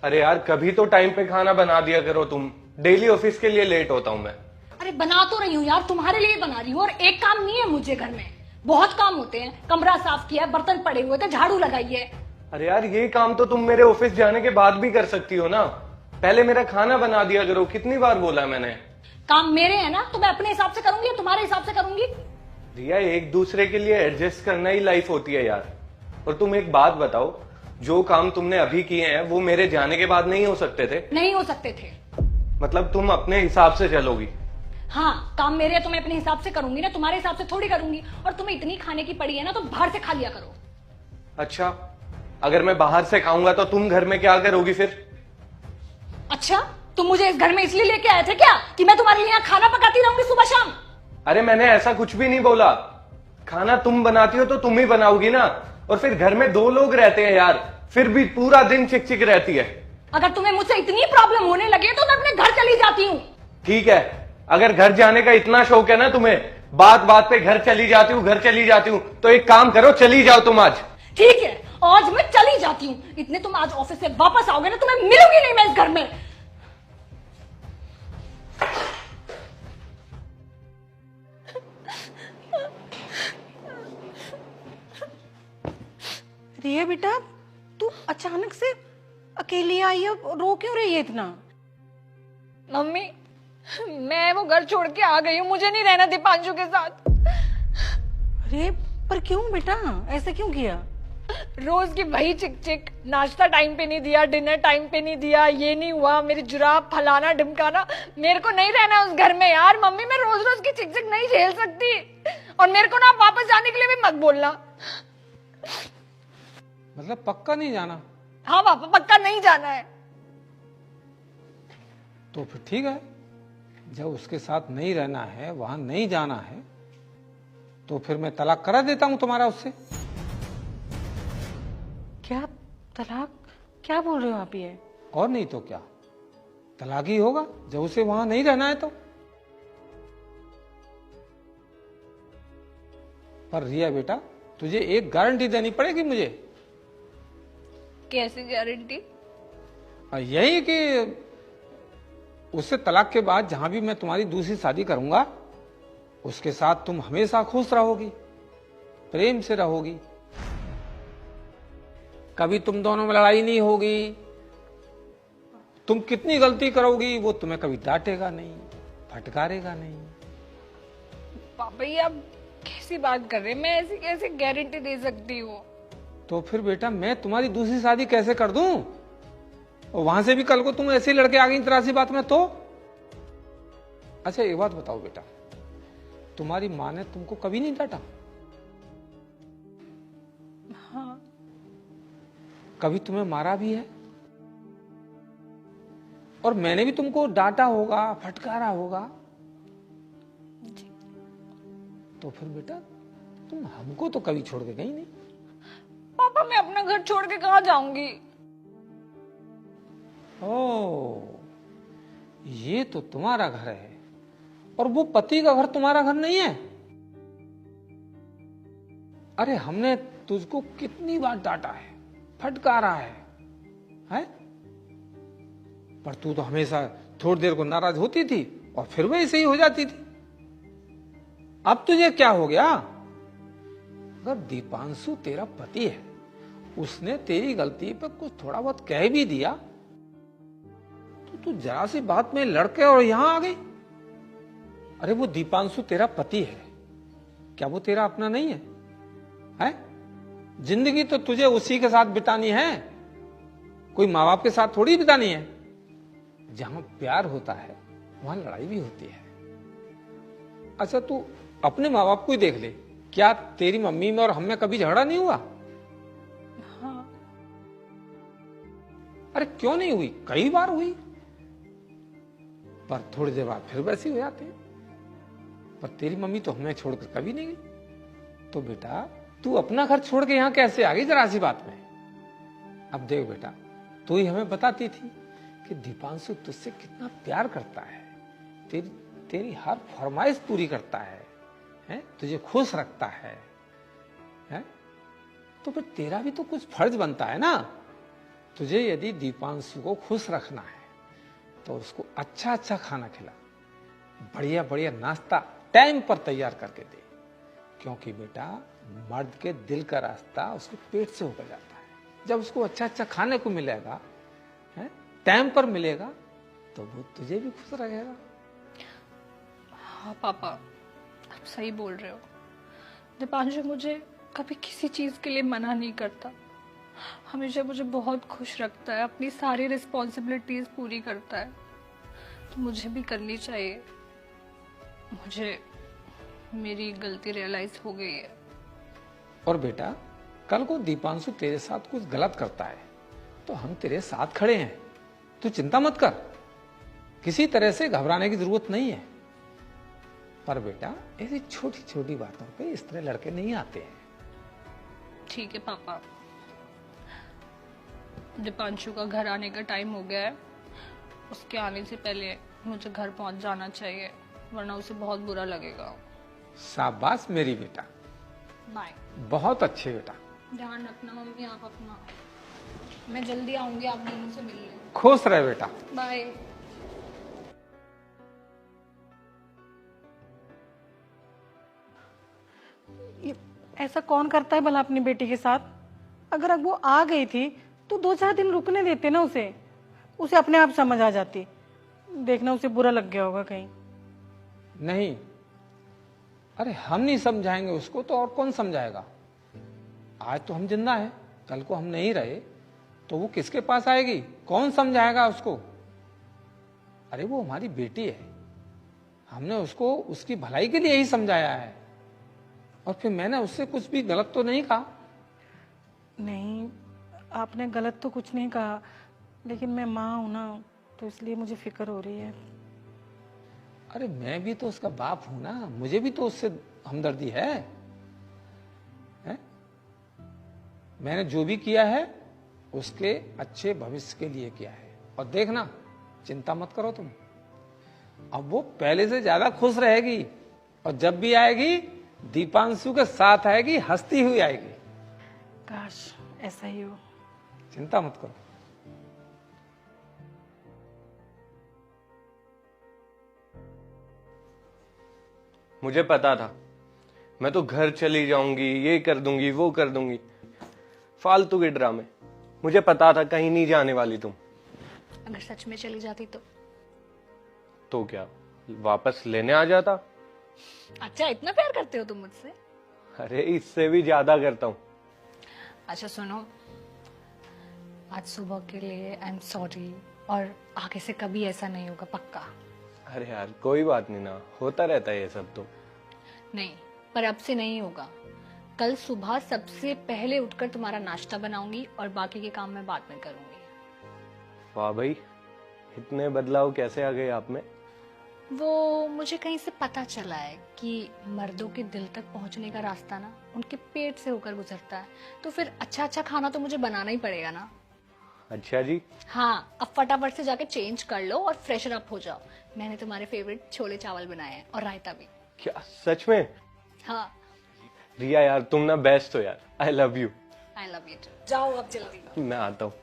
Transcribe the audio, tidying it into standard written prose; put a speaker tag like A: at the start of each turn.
A: अरे यार कभी तो टाइम पे खाना बना दिया करो तुम। डेली ऑफिस के लिए लेट होता हूँ मैं।
B: अरे बना तो रही हूँ यार, तुम्हारे लिए बना रही हूँ। और एक काम नहीं है मुझे घर में, बहुत काम होते हैं। कमरा साफ किया है, बर्तन पड़े हुए थे, झाड़ू लगाई है।
A: अरे यार ये काम तो तुम मेरे ऑफिस जाने के बाद भी कर सकती हो ना। पहले मेरा खाना बना दिया करो, कितनी बार बोला मैंने।
B: काम मेरे है ना, तो मैं अपने हिसाब से करूंगी या तुम्हारे हिसाब से करूंगी?
A: रिया, एक दूसरे के लिए एडजस्ट करना ही लाइफ होती है यार। और तुम एक बात बताओ, जो काम तुमने अभी किए हैं वो मेरे जाने के बाद नहीं हो सकते थे?
B: नहीं हो सकते थे।
A: मतलब तुम अपने हिसाब से चलोगी?
B: हाँ, काम मेरे है तो मैं अपने हिसाब से करूंगी ना, तुम्हारे हिसाब से थोड़ी करूंगी। और तुम्हें इतनी खाने की पड़ी है ना, तो बाहर से खा लिया करो।
A: अच्छा, अगर मैं बाहर से खाऊंगा तो तुम घर में क्या करोगी फिर?
B: अच्छा, तुम मुझे इस घर में इसलिए लेके आए थे क्या कि मैं तुम्हारे लिए यहाँ खाना पकाती रहूंगी सुबह शाम?
A: अरे मैंने ऐसा कुछ भी नहीं बोला। खाना तुम बनाती हो तो तुम ही बनाओगी ना। और फिर घर में दो लोग रहते हैं यार, फिर भी पूरा दिन चिकचिक रहती है।
B: अगर तुम्हें मुझसे इतनी प्रॉब्लम होने लगे तो मैं अपने घर चली जाती हूँ।
A: ठीक है, अगर घर जाने का इतना शौक है ना तुम्हें, बात बात पे घर चली जाती हूँ घर चली जाती हूँ, तो एक काम करो, चली जाओ तुम आज।
B: ठीक है, आज मैं चली जाती हूँ। इतने तुम आज ऑफिस से वापस आओगे ना, तुम्हें मिलूंगी नहीं मैं इस घर में।
C: रिया बेटा, तू अचानक से अकेली आई है, रो क्यों रही है इतना?
B: मम्मी, मैं वो घर छोड़ के आ गई हूँ, मुझे नहीं रहना दीपांशु के साथ।
C: अरे पर क्यों बेटा, ऐसा क्यों किया?
B: रोज की वही चिक चिक, नाश्ता टाइम पे नहीं दिया, डिनर टाइम पे नहीं दिया, ये नहीं हुआ, मेरी जुराब फलाना ढिमकाना। मेरे को नहीं रहना उस घर में यार। मम्मी, मैं रोज रोज की चिक चिक नहीं झेल सकती। और मेरे को ना वापस जाने के लिए भी मत बोलना।
D: मतलब पक्का नहीं जाना?
B: हाँ पापा, पक्का नहीं जाना है।
D: तो फिर ठीक है, जब उसके साथ नहीं रहना है, वहां नहीं जाना है, तो फिर मैं तलाक करा देता हूं तुम्हारा उससे।
C: क्या तलाक? क्या बोल रहे हो आप ये?
D: और नहीं तो क्या, तलाक ही होगा जब उसे वहां नहीं रहना है तो। पर रिया बेटा, तुझे एक गारंटी देनी पड़ेगी मुझे।
B: कैसी गारंटी?
D: यही कि उससे तलाक के बाद जहां भी मैं तुम्हारी दूसरी शादी करूंगा, उसके साथ तुम हमेशा खुश रहोगी, प्रेम से रहोगी, कभी तुम दोनों में लड़ाई नहीं होगी। तुम कितनी गलती करोगी वो तुम्हें कभी डांटेगा नहीं, फटकारेगा नहीं।
B: पापा, ये आप कैसी बात कर रहे हैं? मैं ऐसी कैसे गारंटी दे सकती हूँ?
D: तो फिर बेटा मैं तुम्हारी दूसरी शादी कैसे कर दूं? और वहां से भी कल को तुम ऐसे लड़के आ गई तरासी बात में तो? अच्छा एक बात बताओ बेटा, तुम्हारी माँ ने तुमको कभी नहीं डांटा?
C: हाँ।
D: कभी तुम्हें मारा भी है? और मैंने भी तुमको डांटा होगा, फटकारा होगा। तो फिर बेटा तुम हमको तो कभी छोड़ के गई नहीं।
B: पापा, मैं अपना घर छोड़ के कहाँ जाऊंगी?
D: ओ, ये तो तुम्हारा घर है और वो पति का घर तुम्हारा घर नहीं है। अरे हमने तुझको कितनी बार डांटा है, फटकारा है? पर तू तो हमेशा थोड़ी देर को नाराज होती थी और फिर वैसे ही हो जाती थी। अब तुझे क्या हो गया? अगर दीपांशु तेरा पति है, उसने तेरी गलती पर कुछ थोड़ा बहुत कह भी दिया तो तू जरा सी बात में लड़के और यहां आ गई। अरे वो दीपांशु तेरा पति है, क्या वो तेरा अपना नहीं है? जिंदगी तो तुझे उसी के साथ बितानी है, कोई माँ बाप के साथ थोड़ी बितानी है। जहां प्यार होता है वहां लड़ाई भी होती है। अच्छा तू अपने माँ बाप को ही देख ले, क्या तेरी मम्मी में और हम में कभी झगड़ा नहीं हुआ?
C: हाँ।
D: अरे क्यों नहीं हुई, कई बार हुई, पर थोड़ी देर बाद फिर वैसी हो जाते हैं। पर तेरी मम्मी तो हमें छोड़कर कभी नहीं गई। तो बेटा तू अपना घर छोड़ के यहां कैसे आ गई जरा सी बात में? अब देख बेटा, तू ही हमें बताती थी कि दीपांशु तुझसे कितना प्यार करता है, तेरी हर फरमाइश पूरी करता है, तुझे खुश रखता है? तो फिर तेरा भी तो कुछ फर्ज बनता है ना। तुझे यदि दीपांशु को खुश रखना है तो उसको अच्छा अच्छा खाना खिला, बढ़िया बढ़िया नाश्ता टाइम पर तैयार करके दे, क्योंकि बेटा मर्द के दिल का रास्ता उसके पेट से होकर जाता है। जब उसको अच्छा अच्छा खाने को मिलेगा, टाइम पर मिलेगा, तो वो तुझे भी खुश रखेगा।
B: हाँ पापा, आप सही बोल रहे हो। दीपांशु मुझे कभी किसी चीज के लिए मना नहीं करता, हमेशा मुझे बहुत खुश रखता है, अपनी सारी रिस्पॉन्सिबिलिटीज पूरी करता है। तो मुझे भी करनी चाहिए। मुझे मेरी गलती रियलाइज हो गई है।
D: और बेटा कल को दीपांशु तेरे साथ कुछ गलत करता है तो हम तेरे साथ खड़े हैं, तू चिंता मत कर, किसी तरह से घबराने की जरूरत नहीं है। पर बेटा ऐसी छोटी छोटी बातों पे इस तरह लड़के नहीं आते हैं।
B: ठीक है पापा, दीपांशु का घर आने का टाइम हो गया है, उसके आने से पहले मुझे घर पहुंच जाना चाहिए, वरना उसे बहुत बुरा लगेगा।
D: शाबाश मेरी बेटा,
B: बाय।
D: बहुत अच्छे बेटा।
B: ध्यान रखना मम्मी आप अपना, मैं जल्दी आऊंगी आप दोनों से मिलने।
D: खुश रहे बेटा।
B: बाय।
C: ये ऐसा कौन करता है भला अपनी बेटी के साथ? अगर अब वो आ गई थी तो 2-4 दिन रुकने देते ना उसे अपने आप समझ आ जाती। देखना उसे बुरा लग गया होगा कहीं।
D: नहीं, अरे हम नहीं समझाएंगे उसको तो और कौन समझाएगा। आज तो हम जिंदा हैं, कल को हम नहीं रहे तो वो किसके पास आएगी, कौन समझाएगा उसको। अरे वो हमारी बेटी है, हमने उसको उसकी भलाई के लिए ही समझाया है। और फिर मैंने उससे कुछ भी गलत तो नहीं कहा।
C: नहीं, आपने गलत तो कुछ नहीं कहा, लेकिन मैं माँ हूं ना, तो इसलिए मुझे फिक्र हो रही है।
D: अरे मैं भी तो उसका बाप हूं ना, मुझे भी तो उससे हमदर्दी है? मैंने जो भी किया है उसके अच्छे भविष्य के लिए किया है। और देखना, चिंता मत करो तुम, अब वो पहले से ज्यादा खुश रहेगी। और जब भी आएगी दीपांशु के साथ आएगी, हंसती हुई आएगी।
C: काश ऐसा ही हो।
D: चिंता मत करो।
A: मुझे पता था मैं तो घर चली जाऊंगी, ये कर दूंगी, वो कर दूंगी, फालतू के ड्रामे। मुझे पता था कहीं नहीं जाने वाली तुम।
B: अगर सच में चली जाती
A: तो क्या वापस लेने आ जाता?
B: अच्छा, इतना प्यार करते हो तुम मुझसे?
A: अरे इससे भी ज्यादा करता हूँ।
B: अच्छा सुनो, आज सुबह के लिए आई एम सॉरी, और आगे से कभी ऐसा नहीं होगा, पक्का?
A: अरे यार कोई बात नहीं ना, होता रहता है ये सब तो।
B: नहीं, पर अब से नहीं होगा। कल सुबह सबसे पहले उठकर तुम्हारा नाश्ता बनाऊंगी और बाकी के काम मैं बाद में करूंगी।
A: वाह भाई, इतने बदलाव कैसे आ गए आप में?
B: वो मुझे कहीं से पता चला है कि मर्दों के दिल तक पहुंचने का रास्ता ना उनके पेट से होकर गुजरता है, तो फिर अच्छा अच्छा खाना तो मुझे बनाना ही पड़ेगा ना।
A: अच्छा जी।
B: हाँ, अब फटाफट से जाके चेंज कर लो और फ्रेशन अप हो जाओ। मैंने तुम्हारे फेवरेट छोले चावल बनाए हैं और रायता भी।
A: क्या सच में?
B: हाँ।
A: रिया यार तुम ना बेस्ट हो यार, I love you.
B: I love you too. जाओ अब जल्दी।
A: मैं आता हूँ।